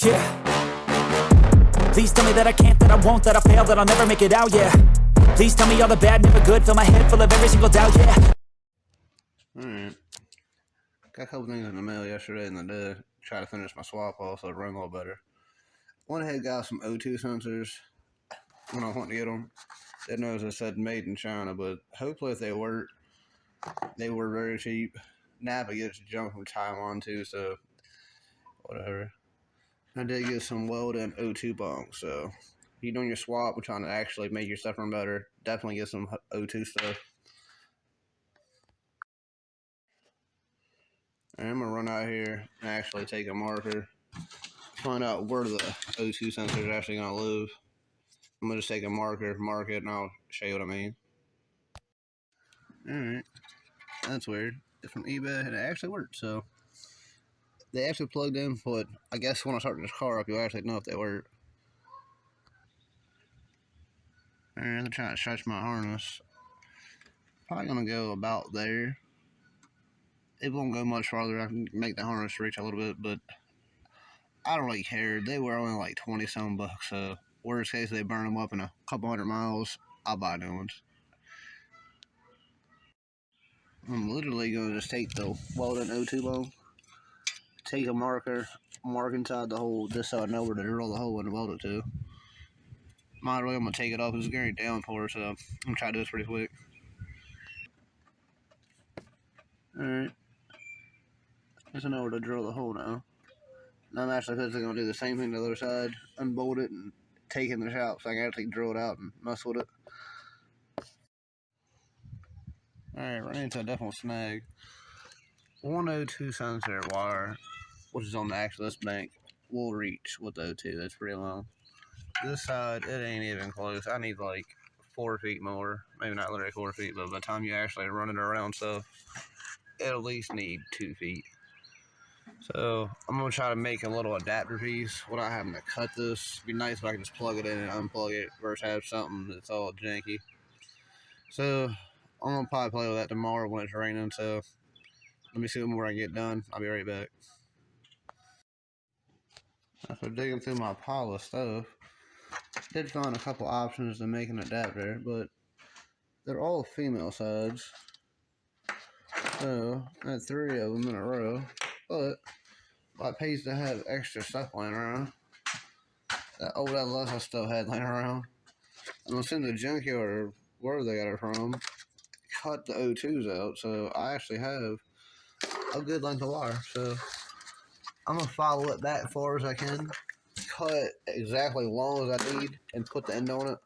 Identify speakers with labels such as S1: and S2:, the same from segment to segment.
S1: Yeah. Please tell me that I can't, that I won't, that I'll fail, that I'll never make it out, yeah. Please tell me all the bad, never good, fill my head full of every single doubt, yeah.
S2: Alright. Got a couple things in the mail yesterday and the day. Try to finish my swap off so it run a little better. Went ahead and got some O2 sensors when I went to get them. Didn't know it said made in China, but hopefully if they work, they were very cheap. Napa gets junk from Taiwan too, so whatever. I did get some welded O2 bunks, so if you're doing your swap, we're trying to actually make your stuff run better, definitely get some O2 stuff. And I'm going to run out here and actually take a marker, find out where the O2 sensor is actually going to live. I'm going to just take a marker, mark it, and I'll show you what I mean. Alright, that's weird. It's from eBay, and it actually worked, so they actually plugged in, but I guess when I start this car up, you'll actually know if they work. Alright, I'm trying to stretch my harness. Probably going to go about there. It won't go much farther. I can make the harness reach a little bit, but I don't really care. They were only like 20-some bucks, so worst case, they burn them up in a couple 100 miles, I'll buy new ones. I'm literally going to just take the welded O2 bone, take a marker, mark inside the hole just so I know where to drill the hole and weld it to. Might really, I'm going to take it off. It's getting downpour, so I'm going to try to do this pretty quick. Alright. Just know where to drill the hole now. And I'm actually going to do the same thing to the other side, unbolt it and take it in the shop so I can actually drill it out and mess with it. Alright, right into a definite snag. 102 sensor wire, which is on the actual this bank, will reach with the O2. That's pretty long. This side, it ain't even close. I need like 4 feet more. Maybe not literally 4 feet, but by the time you actually run it around stuff, it'll at least need 2 feet. So I'm gonna try to make a little adapter piece without having to cut this. It'd be nice if I could just plug it in and unplug it versus have something that's all janky. So I'm gonna probably play with that tomorrow when it's raining. So let me see what more I get done. I'll be right back. After digging through my pile of stuff, did find a couple options to make an adapter, but they're all female sides. So I had 3 of them in a row, but it pays to have extra stuff laying around. That old LS I still had laying around. I'm assuming the junkyard or where they got it from cut the O2s out, so I actually have a good length of wire. So I'm gonna follow it back as far as I can, cut exactly as long as I need, and put the end on it.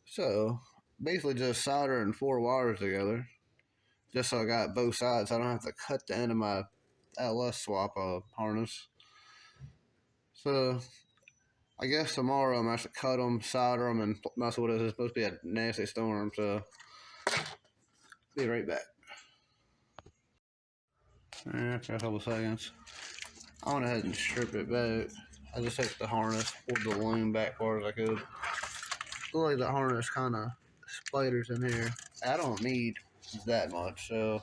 S2: So basically just soldering 4 wires together, just so I got both sides. I don't have to cut the end of my LS swap harness. So I guess tomorrow I'm actually cut them, solder them, and mess with it. It's supposed to be a nasty storm, so be right back. Alright, after a couple seconds, I went ahead and strip it back. I just took the harness, pulled the loom back far as I could. Looks like the harness kind of splatters in here. I don't need that much, so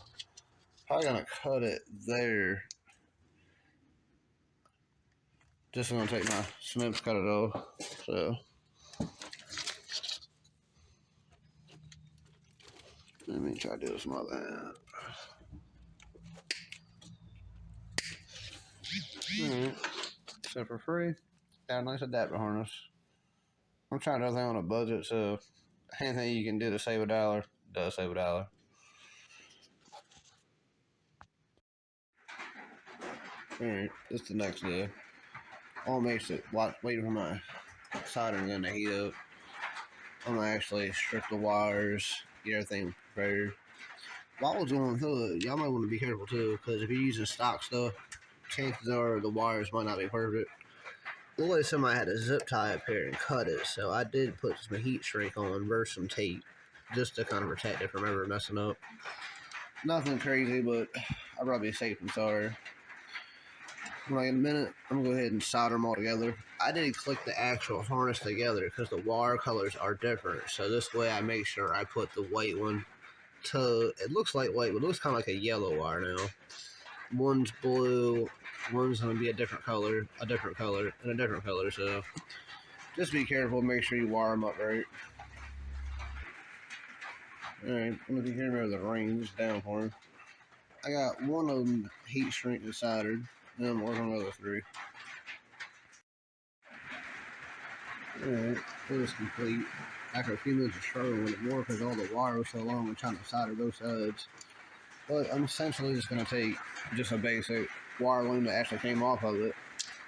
S2: probably gonna cut it there. Just gonna take my snips, cut it off. So let me try to do this with my other hand. Alright. So for free, got a nice adapter harness. I'm trying to do everything on a budget, so anything you can do to save $1 does save $1. Alright, it's the next day. I'll make it waiting for my soldering gun to heat up. I'm gonna actually strip the wires, get everything prepared. While I was going through it, y'all might want to be careful too, because if you're using stock stuff, chances are the wires might not be perfect. Looked like somebody had a zip tie up here and cut it, so I did put some heat shrink on versus some tape, just to kind of protect it from ever messing up. Nothing crazy, but I'd rather be safe than sorry. When I get a minute, I'm going to go ahead and solder them all together. I didn't click the actual harness together because the wire colors are different. So this way I make sure I put the white one to, it looks like white, but it looks kind of like a yellow wire now. one's blue, one's gonna be a different color, and a different color. So just be careful. Make sure you wire them up right. All right, I'm gonna hear over the rings down for him. I got one of them heat shrink and soldered. Then I'm working on the other three. Alright, it was complete. After a few minutes of struggling with it more because all the wire was so long and trying to solder both sides. But I'm essentially just going to take just a basic wire loom that actually came off of it,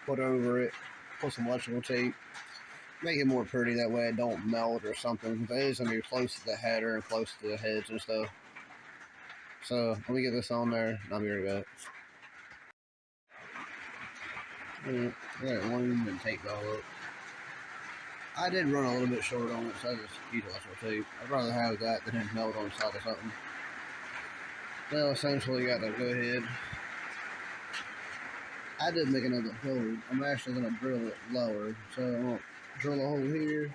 S2: put over it, put some electrical tape, make it more pretty that way it don't melt or something. Because it is going to be close to the header and close to the heads and stuff. So let me get this on there and I'll be right back. I got loom and tape all up. I did run a little bit short on it, so I just used electrical tape. I'd rather have that than it melt on the side of something. Well, essentially, got to go ahead. I did make another hole. I'm actually going to drill it lower. So I'm going to drill a hole here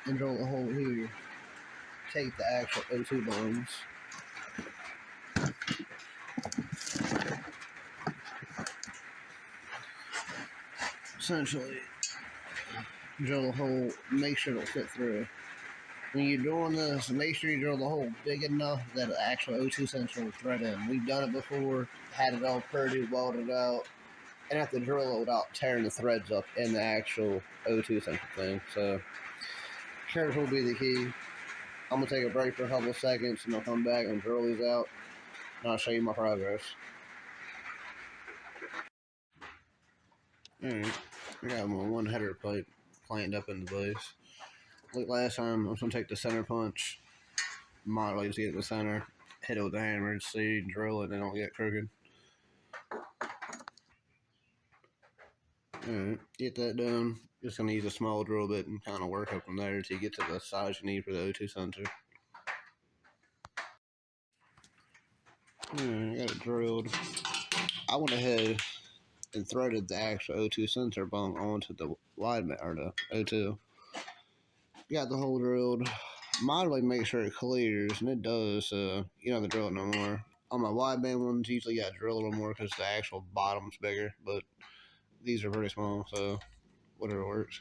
S2: and drill a hole here. Take the actual O2 bones. Essentially, drill a hole, make sure it'll fit through. When you're doing this, make sure you drill the hole big enough that the actual O2 sensor will thread in. We've done it before, had it all pretty, welded out, and have to drill it without tearing the threads up in the actual O2 sensor thing. So, careful will be the key. I'm going to take a break for a couple of seconds, and I'll come back and drill these out, and I'll show you my progress. Alright, I got my one header pipe clamped up in the base. Like last time, I'm just going to take the center punch, moderately to get the center, hit it with the hammer and see, drill it, and it don't get crooked. Alright, get that done. Just going to use a small drill bit and kind of work up from there to get to the size you need for the O2 sensor. Alright, I got it drilled. I went ahead and threaded the actual O2 sensor bung onto the wideband, or the O2. Got the hole drilled. Moderately make sure it clears, and it does, so you don't have to drill it no more. On my wideband ones, usually you got to drill a little more because the actual bottom's bigger, but these are pretty small, so whatever works.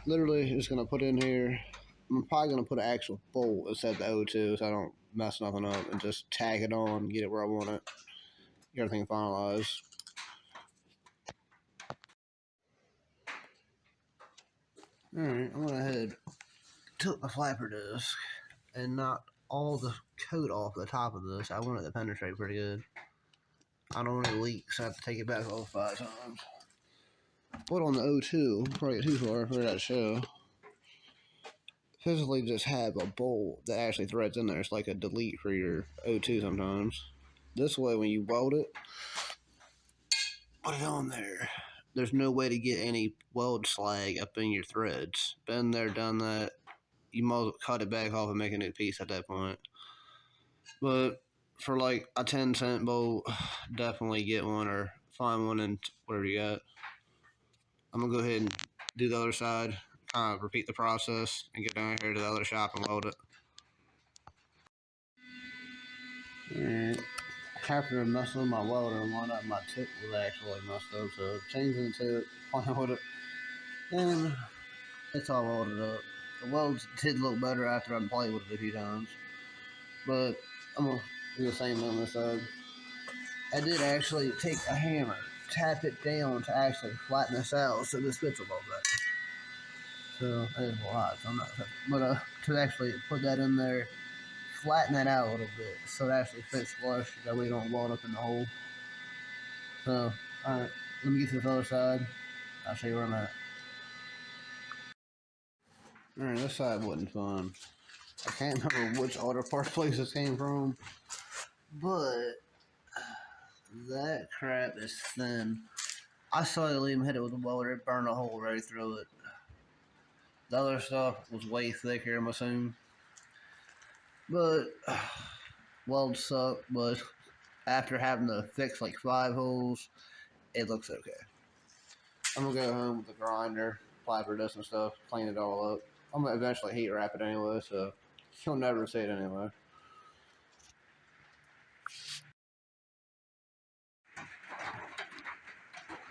S2: Literally, just going to put in here. I'm probably going to put an actual bolt instead of the O2 so I don't mess nothing up, and just tag it on, get it where I want it. Get everything finalized. Alright, I went ahead, took the flapper disc, and knocked all the coat off the top of this. I wanted it to penetrate pretty good. I don't want any leaks, so I have to take it back all 5 times. Put on the O2, before I get too far for that show. Physically just have a bolt that actually threads in there. It's like a delete for your O2 sometimes. This way, when you weld it, put it on there. There's no way to get any weld slag up in your threads. Been there, done that. You might cut it back off and make a new piece at that point. But for like a 10-cent bolt, definitely get one or find one and whatever you got. I'm going to go ahead and do the other side, kind of repeat the process, and get down here to the other shop and weld it. Alright. After messing with my welder and whatnot, my tip was actually messed up, so changing the tip, playing with it, and it's all welded up. The welds did look better after I played with it a few times, but I'm going to do the same on this side. I did actually take a hammer, tap it down to actually flatten this out so this fits a little bit. So that is a lot, so I'm not, but to actually put that in there, flatten that out a little bit so it actually fits flush, that way you don't weld up in the hole. So, alright, let me get to the other side. I'll show you where I'm at. Alright, this side wasn't fun. I can't remember which auto parts place this came from, but that crap is thin. I saw Liam hit it with a welder, it burned a hole right through it. The other stuff was way thicker, I'm assuming. But, welds suck, but after having to fix like 5 holes, it looks okay. I'm gonna go home with the grinder, flapper dust and stuff, clean it all up. I'm gonna eventually heat wrap it anyway, so you'll never see it anyway.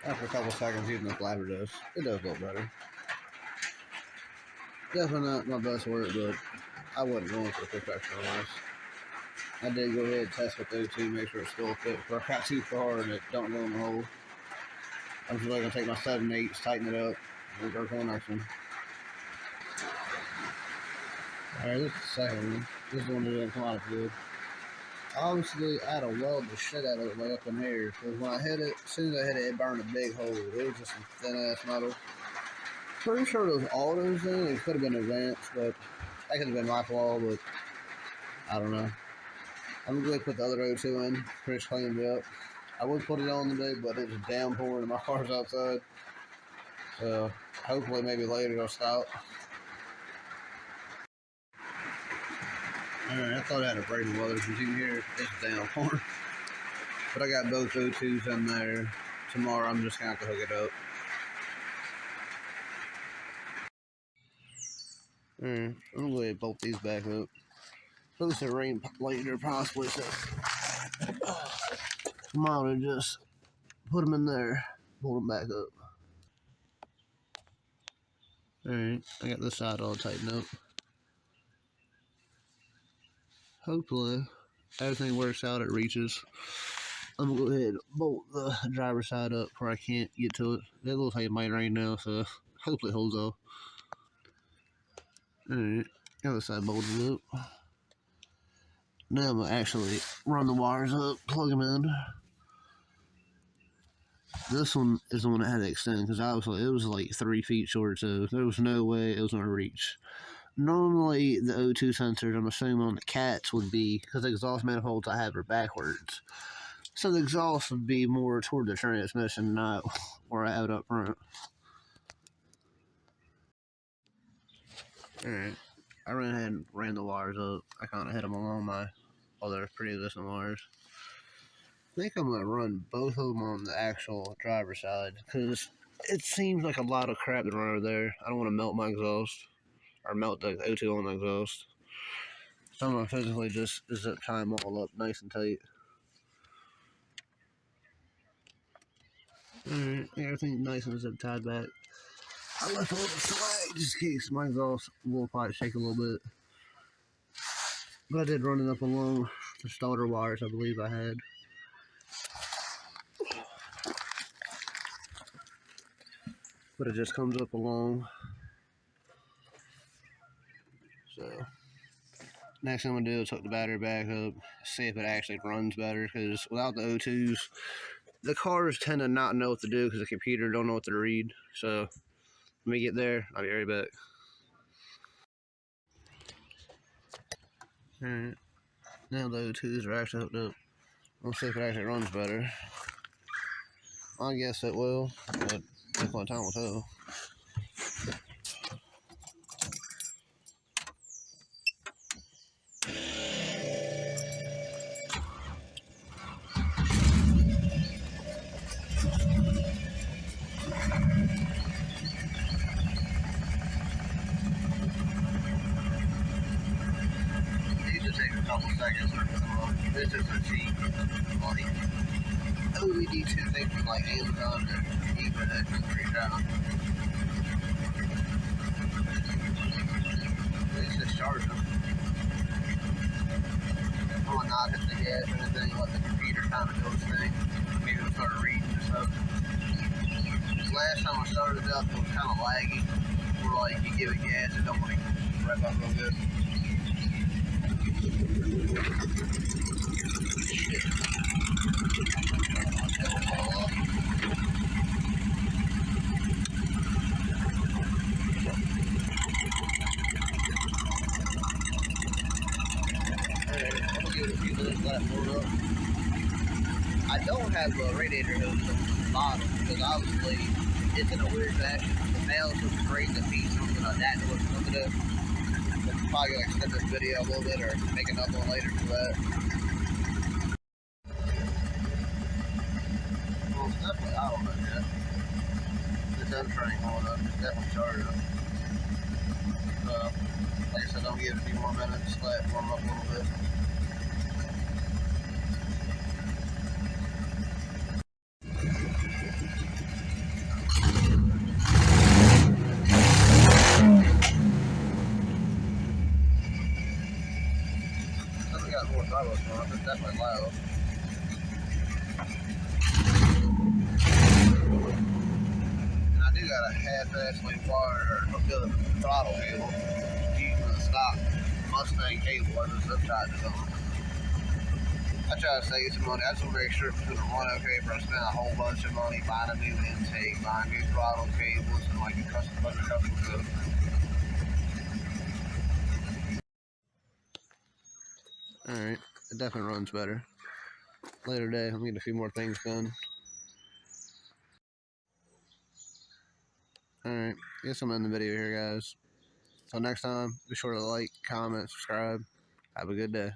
S2: After a couple seconds using the flapper does, it does look better. Definitely not my best work, but I wasn't going for perfection on this. I did go ahead and test with those two, make sure it still fit before I got too far and it don't go in the hole. I'm just going to take my 7/8, tighten it up, and work on the next one. Alright, this is the second one. This is the one that didn't come out good. Obviously, I had to weld the shit out of it way up in here, because when I hit it, as soon as I hit it, it burned a big hole. It was just some thin-ass metal. Pretty sure those autos in it could have been advanced, but that could have been my flaw, but I don't know. I'm going to put the other O2 in. Chris cleaned it up. I would put it on today, but it was downpouring and my car's outside. So hopefully maybe later it'll stop. Alright, I thought I had a break in weather because you can hear it's downpouring. But I got both O2s in there. Tomorrow I'm just going to have to hook it up. Alright, I'm going to go ahead and bolt these back up. Supposed to rain later possibly, so tomorrow just put them in there, pull them back up. Alright, I got this side all tightened up. Hopefully everything works out, it reaches. I'm gonna go ahead and bolt the driver's side up where I can't get to it. It looks like it might rain now, so hopefully it holds off. Alright, other side bolted up. Now I'm gonna actually run the wires up, plug them in. This one is the one that had to extend because obviously it was like 3 feet short, so there was no way it was gonna reach. Normally the O2 sensors, I'm assuming on the cats would be, because the exhaust manifolds I have are backwards. So the exhaust would be more toward the transmission, not where I have it up front. Alright, I ran ahead and ran the wires up. I kind of hit them along my other pre-existing wires. I think I'm going to run both of them on the actual driver's side, because it seems like a lot of crap to run over there. I don't want to melt my exhaust, or melt the O2 on the exhaust. So I'm going to physically just zip tie them all up nice and tight. Alright, everything's nice and zip tied back. I left a little slack just in case my exhaust will probably shake a little bit. But I did run it up along the starter wires I believe I had. But it just comes up along. So next thing I'm going to do is hook the battery back up, see if it actually runs better, because without the O2s, the cars tend to not know what to do because the computer don't know what to read. So let me get there, I'll be right back. Alright, now the O2s are actually hooked up. Let's see if it actually runs better. I guess it will, but definitely time will tell. These will take a couple seconds to come up. This is a cheap, like, OED tubing from like Amazon or even at $3. Let's just charge them. I will not hit the gas or anything, let the computer kind of do its thing. Maybe it'll start reading and stuff. Last time I started it up, it was kind of laggy. Where like you give it gas, it don't want to rev up real good. I don't have a radiator hose on the bottom because obviously it's in a weird fashion. The male's looks great, the feet's not going to adapt to what's going to do. I'm probably going to extend this video a little bit or make another one later for that. Well, it's definitely out on it yet. It does turn on up, it's definitely charged up. Like I said, I'll give it a few more minutes, let it warm up a little bit. what I was on. It's definitely loud. And I do got a half-assly wire hooked up throttle cable using the stock Mustang cable. I just zip-tied it on. I try to save some money. I just want to make sure it's going to run okay, but I spent a whole bunch of money buying a new intake, buying new throttle cables, and like a bunch of custom stuff. Alright, it definitely runs better. Later today, I'm getting a few more things done. Alright, guess I'm in the video here, guys. Until next time, be sure to like, comment, subscribe. Have a good day.